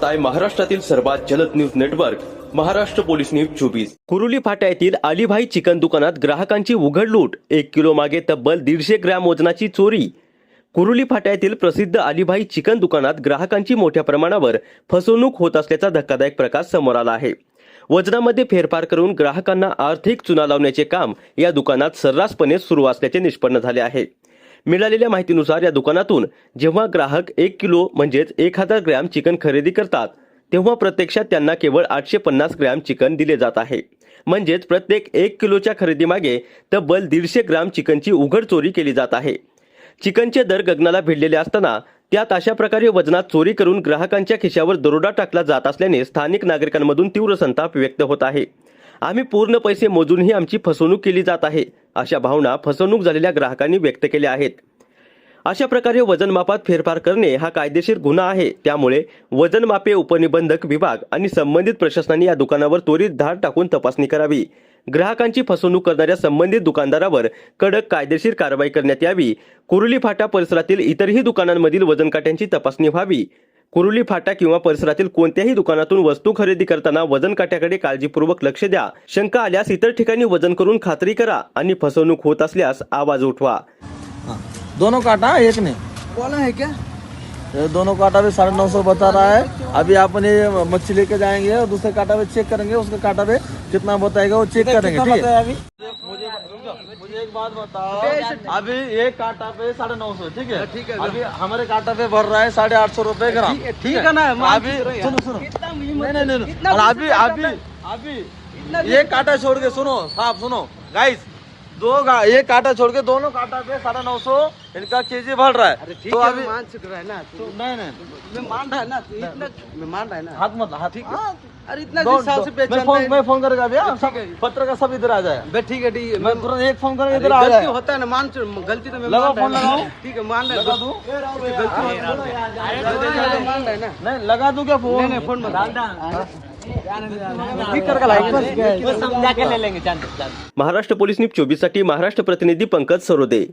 पाहताय महाराष्ट्रातील सर्वात जलद news network Maharashtra police news 24। कुरुली फाटा येथील अलीभाई चिकन दुकानात ग्राहकांची उघड लूट, 1 किलो मागे तब्बल 150 ग्रॅम वजनाची चोरी। कुरुली फाटा येथील प्रसिद्ध अलीभाई चिकन दुकानात ग्राहकांची मोठ्या प्रमाणावर फसवणूक होत असल्याचा धक्कादायक प्रकार समोर आला आहे। वजनामध्ये फेरफार करून ग्राहकांना आर्थिक चुना लावण्याचे काम या दुकानात सर्रासपणे सुरू असल्याचे निष्पन्न झाले आहे। मिळालेल्या माहितीनुसार या दुकानातून जेव्हा ग्राहक 1 किलो म्हणजेच 1000 ग्रॅम चिकन खरेदी करतात तेव्हा प्रत्यक्षात त्यांना केवळ 850 ग्रॅम चिकन दिले जात आहे। म्हणजेच प्रत्येक 1 किलोच्या खरेदीमागे तब्बल 150 ग्रॅम चिकनची उघड चोरी केली जात आहे। चिकनचे दर गगनाला भिडलेले असताना त्यात अशा प्रकारे वजनात चोरी करून ग्राहकांच्या खिशावर दरोडा टाकला जात असल्याने स्थानिक नागरिकांमधून तीव्र संताप व्यक्त होत आहे। आम्ही पूर्ण पैसे मोजूनही आमची फसवणूक केली जात आहे, अशा भावना फसवणूक झालेल्या ग्राहकांनी व्यक्त केल्या आहेत। अशा प्रकारे वजनमापात फेरफार करणे हा कायदेशीर गुन्हा आहे। त्यामुळे वजनमापे उपनिबंधक विभाग आणि संबंधित प्रशासनाने या दुकानावर त्वरित धाड टाकून तपासणी करावी। ग्राहकांची फसवणूक करणाऱ्या संबंधित दुकानदारावर कडक कायदेशीर कारवाई करण्यात यावी। कुरुली फाटा परिसरातील इतरही दुकानांमधील वजनकाट्यांची तपासणी व्हावी। कुरुली फाटा किंवा परिसरातील कोणत्याही दुकानातून वस्तू खरेदी करताना वजन काट्याकडे काळजीपूर्वक लक्ष द्या। शंका आल्यास इतर ठिकाणी वजन करून खात्री करा आणि फसवणूक होत असल्यास आवाज उठवा। दोनों काटा एक ने बोला है क्या? ये दोनों काटा पे 950 बता रहा है। अभी अपन ये मच्छी लेके जाएंगे और दूसरे काटा पे चेक करेंगे, उसके काटा पे कितना बताएगा वो चेक करेंगे। ठीक है, मुझे एक बात बताओ, अभी एक काटा पे 950, ठीक है? ठीक है। अभी हमारे काटा पे भर रहा है 850 रुपए ग्राम। ठीक है ना? अभी सुनो नहीं, और अभी अभी अभी एक काटा छोड़ के सुनो साहब, सुनो गाइस, एक काटा छोड़ के दोनों काटा पे 950 इनका केजी बढ़ रहा है। ठीक तो है, अभी मान चुक रहा है ना तू। नहीं मैं मान रहा है ना, तू इतना मैं मान रहा है ना। हाथ मत हाथ, ठीक है? अरे इतना दो- जिस हिसाब से दो- पहचानता है। मैं फोन करेगा भैया, ठीक है। पत्र का सब इधर आ जाए। बे ठीक है, ठीक है। मैं तुरंत एक फोन करके अरे इधर आ गलती जाए। होता है ना, मान गलती तो मैं लगाओ, मान रहा फोन है ना। लगाओ। ठीक है, मान रहा लगा है। दूं? गलती तो मान रहा है ना। नहीं लगा दूं क्या फोन? नहीं फोन मत ठीक करके लाइक समझा के ले लेंगे। महाराष्ट्र पोलीस न्यूज 24 साठी महाराष्ट्र प्रतिनिधी पंकज सरोदे।